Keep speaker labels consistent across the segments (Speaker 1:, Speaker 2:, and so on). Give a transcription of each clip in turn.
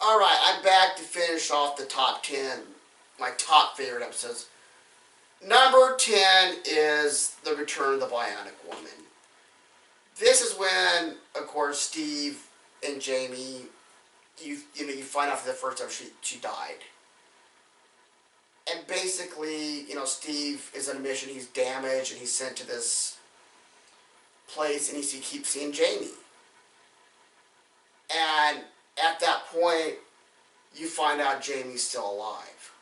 Speaker 1: Alright, I'm back to finish off the top 10, my top favorite episodes. Number 10 is The Return of the Bionic Woman. This is when, of course, Steve and Jamie, you find out for the first time she died. And basically, Steve is on a mission, he's damaged, and he's sent to this place, and he keeps seeing Jamie. And at that point, you find out Jamie's still alive.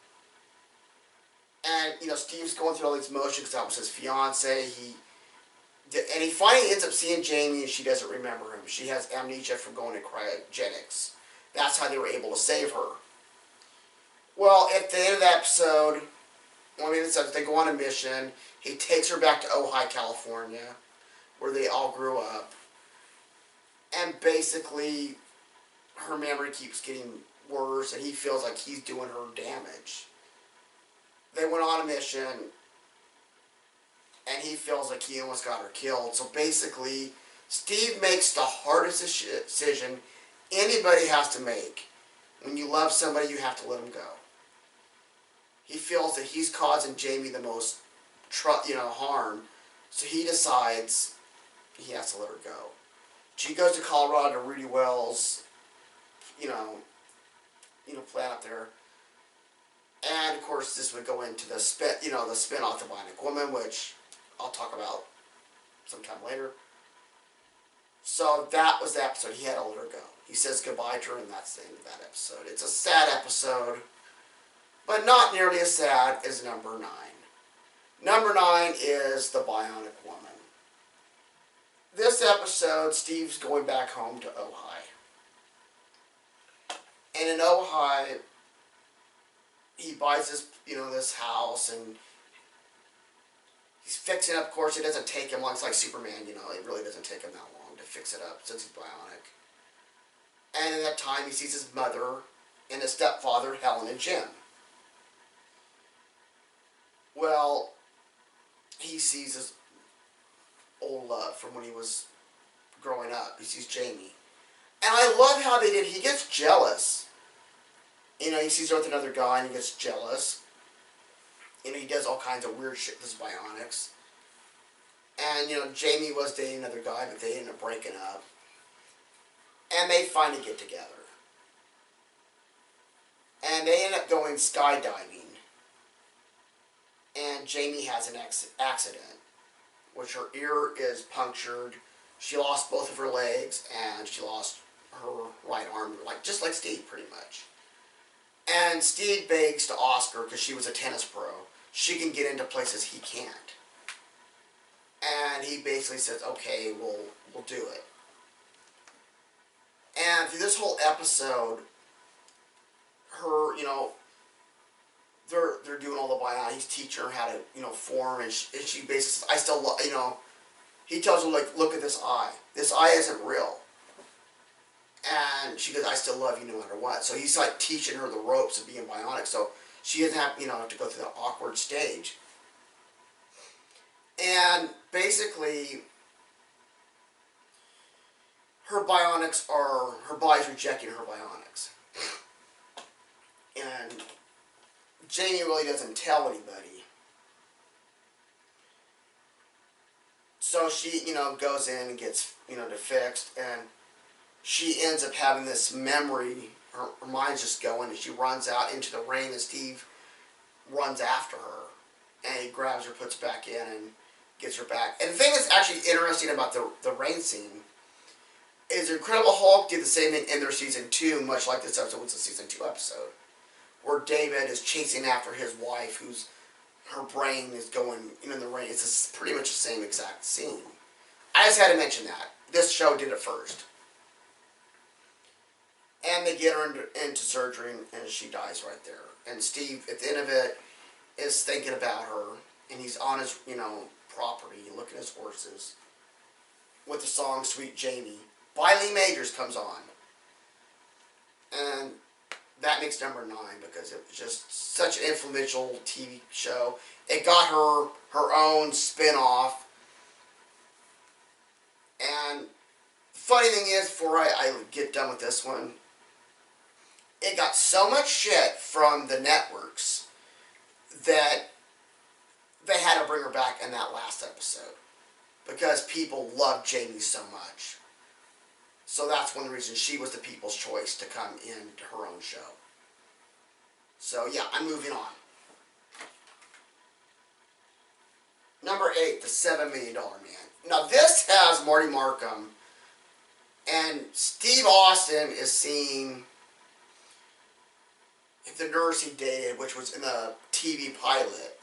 Speaker 1: And, Steve's going through all these motions because that was his fiance. And he finally ends up seeing Jamie, and she doesn't remember him. She has amnesia from going to cryogenics. That's how they were able to save her. Well, at the end of the episode, they go on a mission. He takes her back to Ojai, California, where they all grew up. And basically, her memory keeps getting worse, and he feels like he's doing her damage. They went on a mission, and he feels like he almost got her killed. So basically, Steve makes the hardest decision anybody has to make. When you love somebody, you have to let them go. He feels that he's causing Jamie the most harm, so he decides he has to let her go. She goes to Colorado to Rudy Wells' plan up there. And of course, this would go into the spin-off, The Bionic Woman, which I'll talk about sometime later. So that was the episode. He had to let her go. He says goodbye to her, and that's the end of that episode. It's a sad episode, but not nearly as sad as number 9. Number 9 is The Bionic Woman. This episode, Steve's going back home to Ojai. And in Ojai, he buys this house, and he's fixing it up. Of course, it doesn't take him long. It's like Superman, it really doesn't take him that long to fix it up since he's bionic. And in that time, he sees his mother and his stepfather, Helen and Jim. Well, he sees his old love from when he was growing up. He sees Jamie. And I love how they did. He gets jealous. He sees her with another guy, and he gets jealous. He does all kinds of weird shit with his bionics. And, Jamie was dating another guy, but they ended up breaking up. And they finally get together. And they end up going skydiving. And Jamie has an accident, which her ear is punctured. She lost both of her legs, and she lost her right arm, just like Steve, pretty much. And Steve begs to Oscar, because she was a tennis pro, she can get into places he can't. And he basically says, okay, we'll do it. And through this whole episode, her, they're doing all the bionics. He's teaching her how to, form, and she basically says, I still love, he tells her, look at this eye. This eye isn't real. And she goes, I still love you no matter what. So he's teaching her the ropes of being bionic, so she doesn't have, to go through that awkward stage. And basically, her body's rejecting her bionics. And Jamie really doesn't tell anybody. So she, goes in and gets, fixed, and she ends up having this memory. Her mind's just going, and she runs out into the rain, and Steve runs after her, and he grabs her, puts her back in, and gets her back. And the thing that's actually interesting about the rain scene is Incredible Hulk did the same thing in their season 2, much like this episode was a season 2 episode, where David is chasing after his wife, her brain is going in the rain. It's pretty much the same exact scene. I just had to mention that. This show did it first. And they get her into surgery, and she dies right there. And Steve, at the end of it, is thinking about her, and he's on his, property, looking at his horses, with the song Sweet Jamie. By Lee Majors comes on. And that makes number 9, because it was just such an influential TV show. It got her own spin-off. And the funny thing is, before I get done with this one, it got so much shit from the networks that they had to bring her back in that last episode because people loved Jamie so much. So that's one of the reasons she was the people's choice to come into her own show. So yeah, I'm moving on. Number 8, the $7 Million Man. Now this has Marty Markham, and Steve Austin is seeing the nurse he dated, which was in the TV pilot.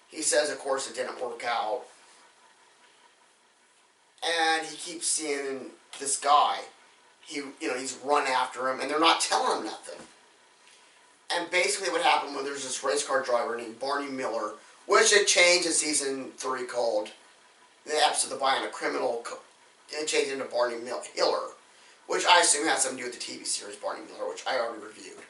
Speaker 1: He says, of course, it didn't work out. And he keeps seeing this guy. He's run after him, and they're not telling him nothing. And basically what happened when there's this race car driver named Barney Miller, which it changed in season 3 called, the episode of The Bionic Criminal, it changed into Barney Miller, which I assume has something to do with the TV series Barney Miller, which I already reviewed.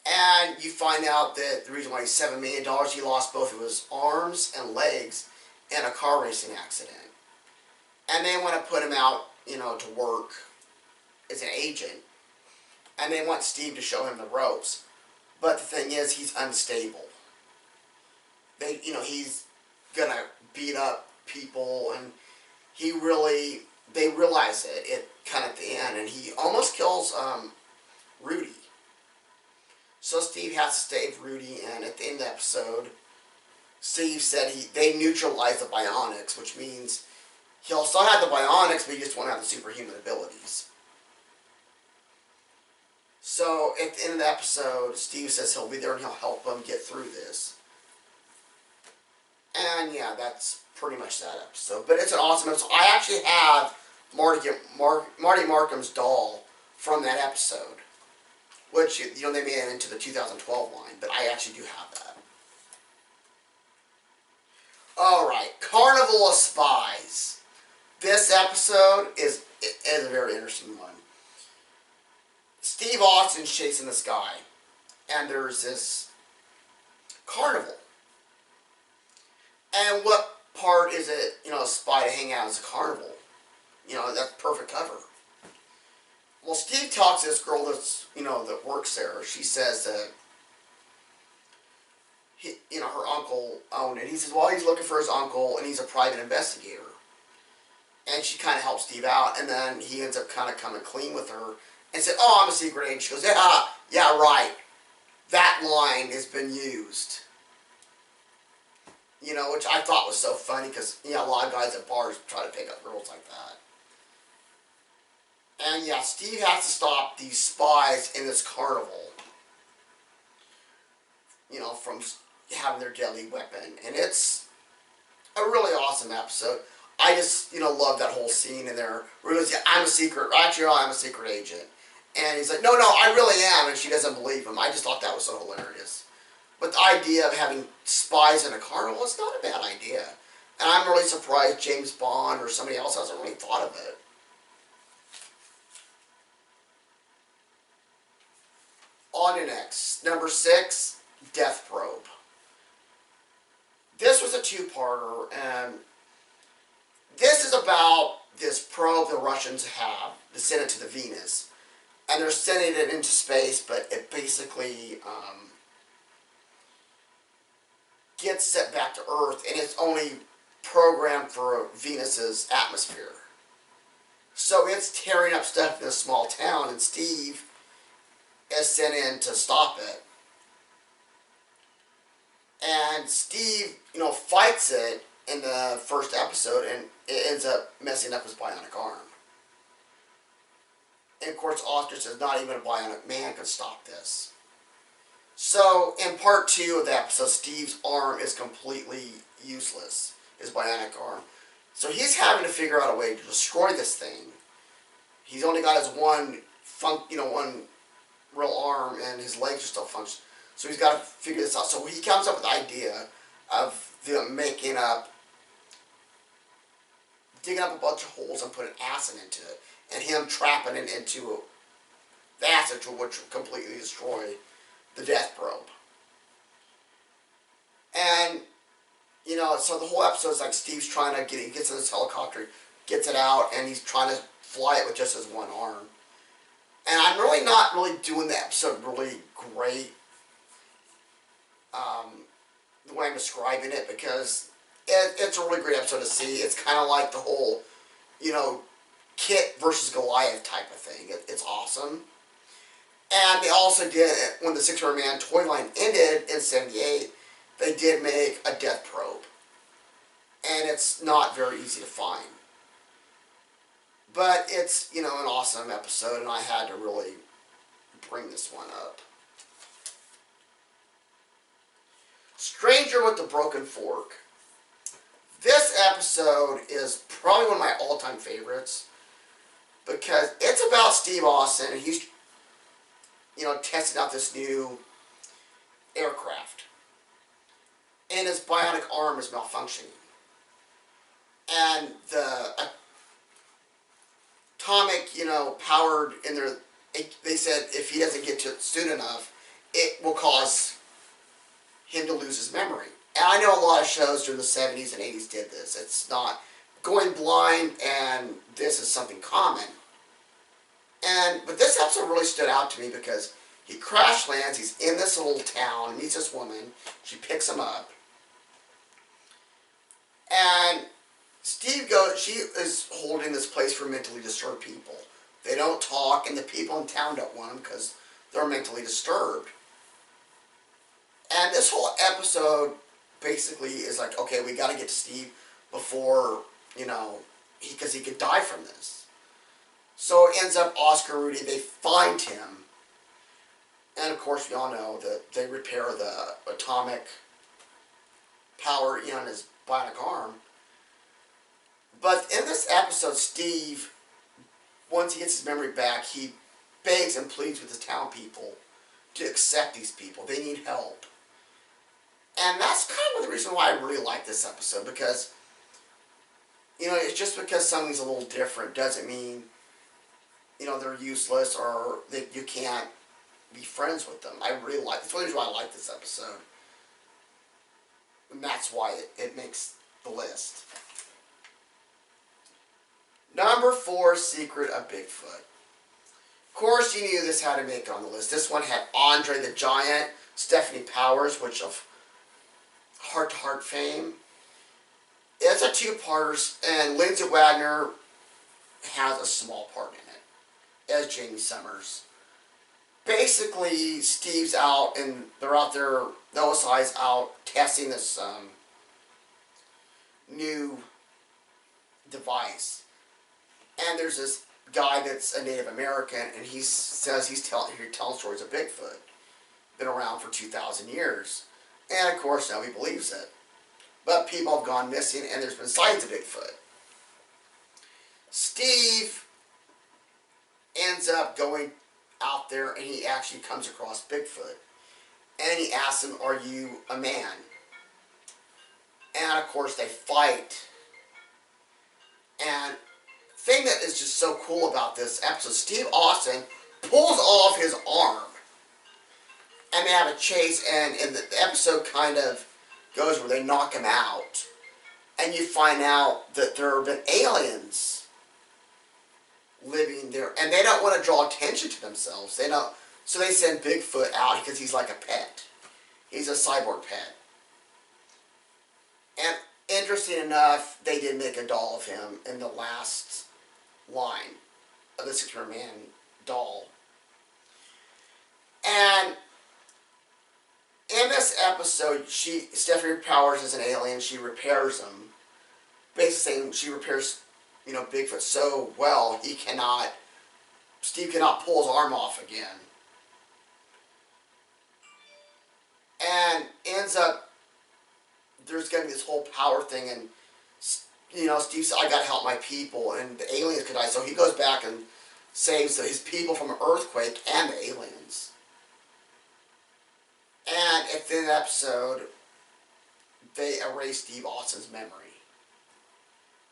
Speaker 1: And you find out that the reason why he's $7 million, he lost both of his arms and legs in a car racing accident. And they want to put him out, to work as an agent. And they want Steve to show him the ropes. But the thing is, he's unstable. He's gonna beat up people, and they realize it kind of at the end, and he almost kills Rudy. So Steve has to save Rudy, and at the end of the episode, Steve said they neutralize the bionics, which means he'll still have the bionics, but he just won't have the superhuman abilities. So at the end of the episode, Steve says he'll be there and he'll help them get through this. And yeah, that's pretty much that episode. But it's an awesome episode. I actually have Marty Markham's doll from that episode, which they made it into the 2012 line, but I actually do have that. Alright, Carnival of Spies. This episode is a very interesting one. Steve Austin's chasing this guy, and there's this carnival. And what part is it, a spy to hang out as a carnival? That's perfect cover. Well, Steve talks to this girl that's, that works there. She says that, her uncle owned it. He says, well, he's looking for his uncle, and he's a private investigator. And she kind of helps Steve out, and then he ends up kind of coming clean with her and said, oh, I'm a secret agent. She goes, yeah, right. That line has been used. Which I thought was so funny because, a lot of guys at bars try to pick up girls like that. And yeah, Steve has to stop these spies in this carnival, from having their deadly weapon. And it's a really awesome episode. I just, love that whole scene in there where he goes, yeah, I'm a secret agent. And he's like, no, I really am. And she doesn't believe him. I just thought that was so hilarious. But the idea of having spies in a carnival is not a bad idea. And I'm really surprised James Bond or somebody else hasn't really thought of it. On to next. Number 6, Death Probe. This was a 2-parter, and this is about this probe the Russians have to send it to the Venus. And they're sending it into space, but it basically gets sent back to Earth, and it's only programmed for Venus's atmosphere. So it's tearing up stuff in a small town, and Steve is sent in to stop it. And Steve, fights it in the first episode, and it ends up messing up his bionic arm. And of course, Oscar says not even a bionic man could stop this. So, in part 2 of the episode, Steve's arm is completely useless, his bionic arm. So he's having to figure out a way to destroy this thing. He's only got his one real arm, and his legs are still functioning. So he's got to figure this out. So he comes up with the idea of them digging up a bunch of holes and putting acid into it, and him trapping it into the acid, which will completely destroy the Death Probe. And, so the whole episode is like Steve's trying to he gets in this helicopter, gets it out, and he's trying to fly it with just his one arm. And I'm really not really doing the episode really great, the way I'm describing it, because it's a really great episode to see. It's kind of like the whole, Kit versus Goliath type of thing. It's awesome. And they also did, when the 600 Man toy line ended in 78, they did make a death probe. And it's not very easy to find. But it's, an awesome episode, and I had to really bring this one up. Stranger with the Broken Fork. This episode is probably one of my all-time favorites, because it's about Steve Austin, and he's, testing out this new aircraft. And his bionic arm is malfunctioning. And the atomic, powered in there, they said if he doesn't get to it soon enough, it will cause him to lose his memory. And I know a lot of shows during the 70s and 80s did this. It's not going blind, and this is something common. But this episode really stood out to me because he crash lands, he's in this little town, meets this woman, she picks him up, and Steve goes, she is holding this place for mentally disturbed people. They don't talk, and the people in town don't want them because they're mentally disturbed. And this whole episode basically is like, okay, we got to get to Steve before, because he could die from this. So it ends up Oscar Rudy, they find him. And of course, we all know that they repair the atomic power in his bionic arm. But in this episode, Steve, once he gets his memory back, he begs and pleads with the town people to accept these people. They need help. And that's kind of the reason why I really like this episode, because, it's just because something's a little different doesn't mean, they're useless or that you can't be friends with them. That's one reason why I like this episode. And that's why it makes the list. Number 4, Secret of Bigfoot. Of course, you knew this had to make it on the list. This one had Andre the Giant, Stephanie Powers, which of Heart to Heart fame. It's a 2-parter, and Lindsay Wagner has a small part in it as Jamie Summers. Basically, Steve's out, and they're out there, the OSI's out testing this new device. And there's this guy that's a Native American, and he says he's telling stories of Bigfoot. Been around for 2,000 years. And of course, nobody believes it. But people have gone missing, and there's been sightings of Bigfoot. Steve ends up going out there, and he actually comes across Bigfoot. And he asks him, "Are you a man?" And of course, they fight. And the thing that is just so cool about this episode, Steve Austin pulls off his arm. And they have a chase, and the episode kind of goes where they knock him out. And you find out that there have been aliens living there. And they don't want to draw attention to themselves. They don't. So they send Bigfoot out because he's like a pet. He's a cyborg pet. And interesting enough, they did make a doll of him in the last line of the 600 Man doll. And in this episode, Stephanie Powers is an alien. She repairs him. Basically saying she repairs, Bigfoot so well, Steve cannot pull his arm off again. And ends up, there's going to be this whole power thing, and, Steve said, "I got to help my people," and the aliens could die. So he goes back and saves his people from an earthquake and the aliens. And at the end of the episode, they erase Steve Austin's memory.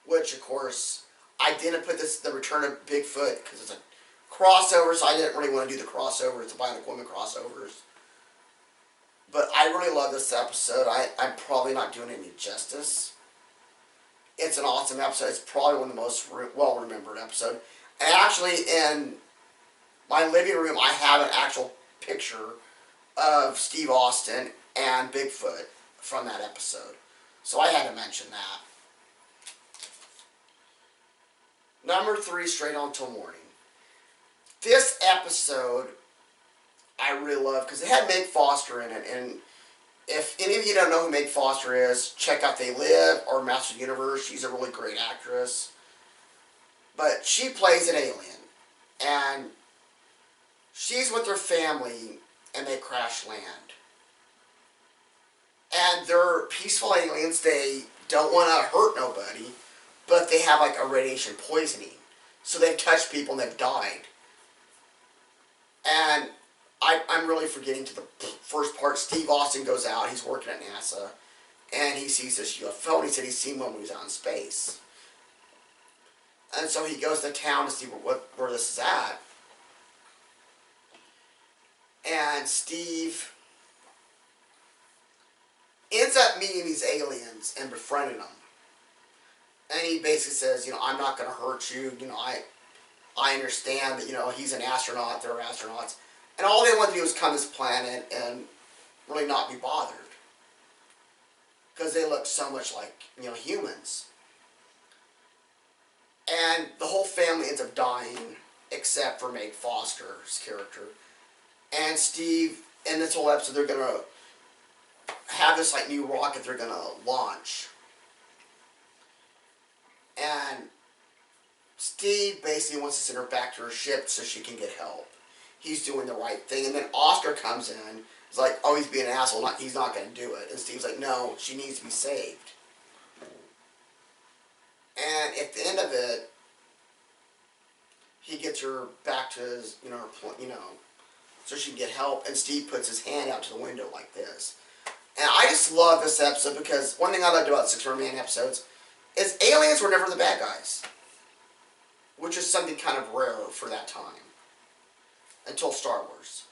Speaker 1: Which, of course, I didn't put the Return of Bigfoot because it's a crossover, so I didn't really want to do the crossover. It's a Bionic Woman crossovers. But I really love this episode. I'm probably not doing any justice. It's an awesome episode. It's probably one of the most well-remembered episodes. And actually, in my living room, I have an actual picture of Steve Austin and Bigfoot from that episode. So I had to mention that. Number 3, Straight On Till Morning. This episode I really love because it had Meg Foster in it, and if any of you don't know who Meg Foster is, check out They Live or Master of the Universe. She's a really great actress. But she plays an alien, and she's with her family, and they crash land. And they're peaceful aliens. They don't want to hurt nobody, but they have like a radiation poisoning. So they've touched people and they've died. And I'm really forgetting to the first part. Steve Austin goes out. He's working at NASA. And he sees this UFO. And he said he's seen one when he was out in space. And so he goes to town to see where this is at. And Steve ends up meeting these aliens and befriending them. And he basically says, I'm not going to hurt you. I understand that, he's an astronaut, they're astronauts. And all they want to do is come to this planet and really not be bothered. Because they look so much like, humans. And the whole family ends up dying, except for Meg Foster's character. And Steve, in this whole episode, they're going to have this new rocket they're going to launch. And Steve basically wants to send her back to her ship so she can get help. He's doing the right thing. And then Oscar comes in. He's like, oh, he's being an asshole. He's not going to do it. And Steve's like, no, she needs to be saved. And at the end of it, he gets her back to his, so she can get help. And Steve puts his hand out to the window like this. And I just love this episode because one thing I loved about Six Man episodes is aliens were never the bad guys. Which is something kind of rare for that time. Until Star Wars.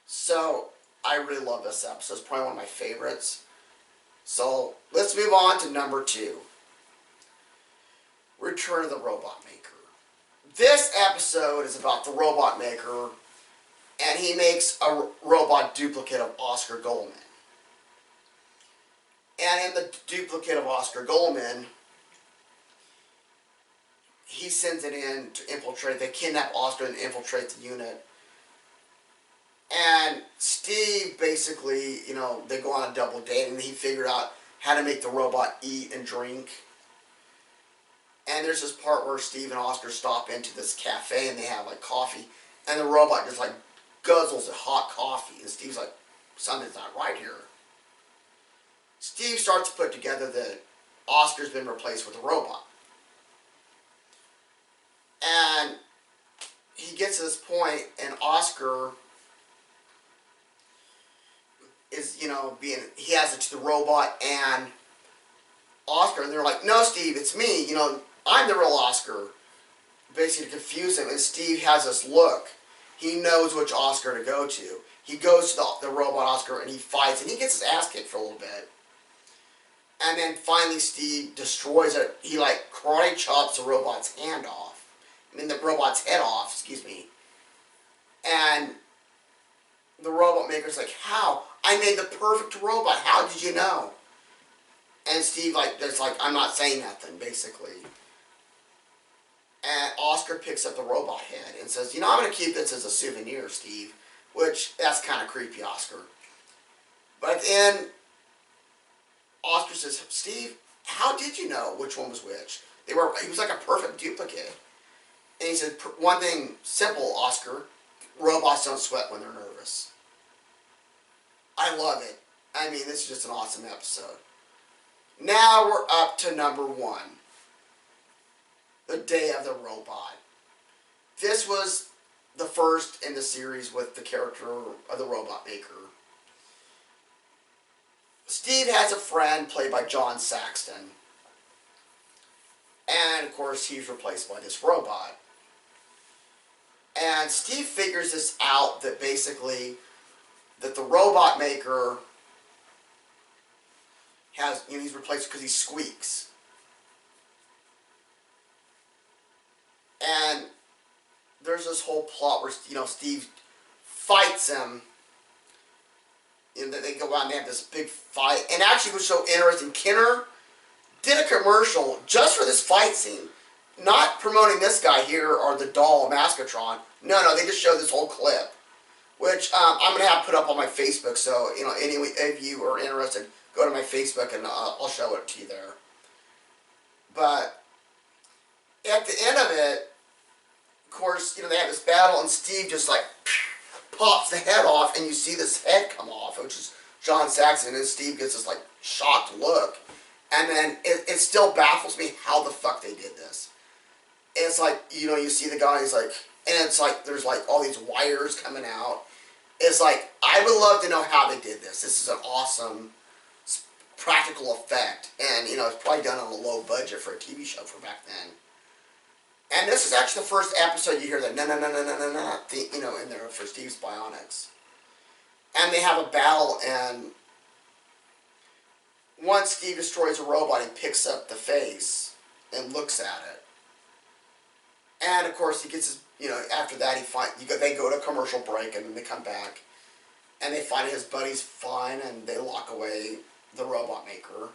Speaker 1: So, I really love this episode. It's probably one of my favorites. So, let's move on to number 2. Return of the Robot Maker. This episode is about the Robot Maker, and he makes a robot duplicate of Oscar Goldman. And in the duplicate of Oscar Goldman, he sends it in to infiltrate. They kidnap Oscar and infiltrate the unit. And Steve basically, they go on a double date, and he figured out how to make the robot eat and drink. And there's this part where Steve and Oscar stop into this cafe, and they have coffee, and the robot just guzzles the hot coffee, and Steve's like, something's not right here. Steve starts to put together that Oscar's been replaced with a robot. And he gets to this point, and Oscar is, he has it to the robot and Oscar, and they're like, no, Steve, it's me, I'm the real Oscar. Basically to confuse him, and Steve has this look. He knows which Oscar to go to. He goes to the robot Oscar, and he fights, and he gets his ass kicked for a little bit. And then finally Steve destroys it. He karate chops the robot's hand off. The robot's head off, excuse me. And the robot maker's like, how? I made the perfect robot. How did you know? And Steve, I'm not saying nothing, basically. And Oscar picks up the robot head and says, I'm going to keep this as a souvenir, Steve. Which, that's kind of creepy, Oscar. But at the end, Oscar says, Steve, how did you know which one was which? He was like a perfect duplicate. And he said, one thing simple, Oscar, robots don't sweat when they're nervous. I love it. This is just an awesome episode. Now we're up to number 1. The Day of the Robot. This was the first in the series with the character of the Robot Maker. Steve has a friend played by John Saxton. And, of course, he's replaced by this robot. And Steve figures this out, that basically, that the Robot Maker has, he's replaced because he squeaks. And there's this whole plot where, you know, Steve fights him. And they go out and they have this big fight. And actually, it was so interesting. Kenner did a commercial just for this fight scene. Not promoting this guy here or the doll Maskatron. No, they just showed this whole clip. Which I'm going to have put up on my Facebook. So, you know, any of you are interested, go to my Facebook and I'll show it to you there. But at the end of it, of course, you know, they have this battle and Steve just like pops the head off and you see this head come off, which is John Saxon, and Steve gets this like shocked look. And then it still baffles me how the fuck they did this. It's like, you know, you see the guy, he's like, and it's like, there's like all these wires coming out. It's like, I would love to know how they did this. This is an awesome practical effect. And, you know, it's probably done on a low budget for a TV show for back then. And this is actually the first episode you hear that na you know, in there for Steve's Bionics. And they have a battle, and once Steve destroys a robot, he picks up the face and looks at it. And of course, he gets his, you know, after that, they go to a commercial break, and then they come back, and they find his buddy's fine, and they lock away the robot maker.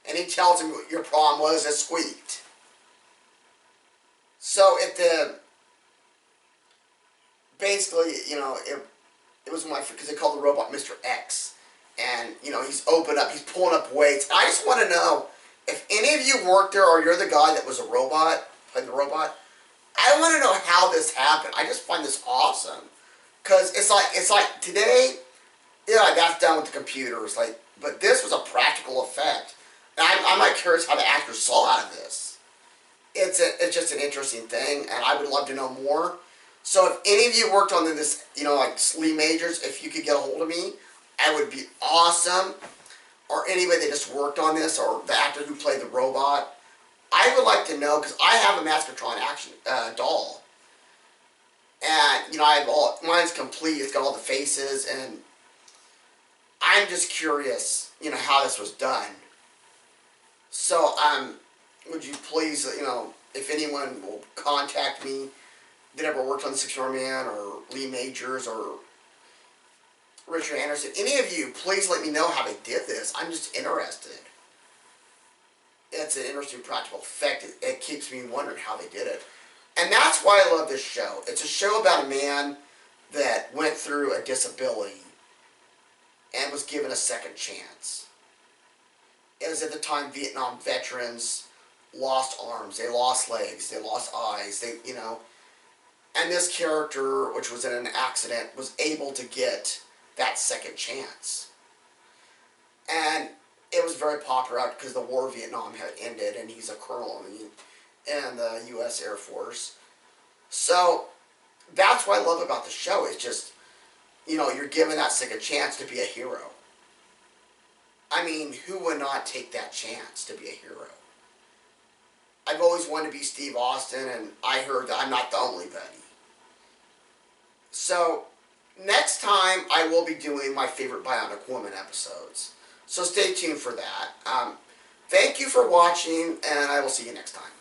Speaker 1: And he tells him, your problem was it squeaked. So basically, you know, it was because they called the robot Mr. X. And, you know, he's opened up, he's pulling up weights. I just want to know, if any of you worked there or you're the guy that was a robot, played the robot, I want to know how this happened. I just find this awesome. Because it's like today, yeah, that's done with the computers. Like, but this was a practical effect. And I'm like curious how the actors saw out of this. It's just an interesting thing, and I would love to know more. So if any of you worked on this, you know, like Lee Majors, if you could get a hold of me, I would be awesome. Or anybody that just worked on this, or the actor who played the robot, I would like to know, because I have a Maskatron action doll. And, you know, I have mine's complete, it's got all the faces, and I'm just curious, you know, how this was done. So, would you please, you know, if anyone will contact me that ever worked on the Six Yard Man, or Lee Majors, or Richard Anderson, any of you, please let me know how they did this. I'm just interested. It's an interesting practical effect. It keeps me wondering how they did it. And that's why I love this show. It's a show about a man that went through a disability and was given a second chance. It was at the time Vietnam veterans lost arms, they lost legs, they lost eyes, you know. And this character, which was in an accident, was able to get that second chance. And it was very popular out because the war of Vietnam had ended, and he's a colonel in the U.S. Air Force. So that's what I love about the show. It's just, you know, you're given that second chance to be a hero. I mean, who would not take that chance to be a hero? I've always wanted to be Steve Austin, and I heard that I'm not the only buddy. So, next time I will be doing my favorite Bionic Woman episodes. So stay tuned for that. Thank you for watching, and I will see you next time.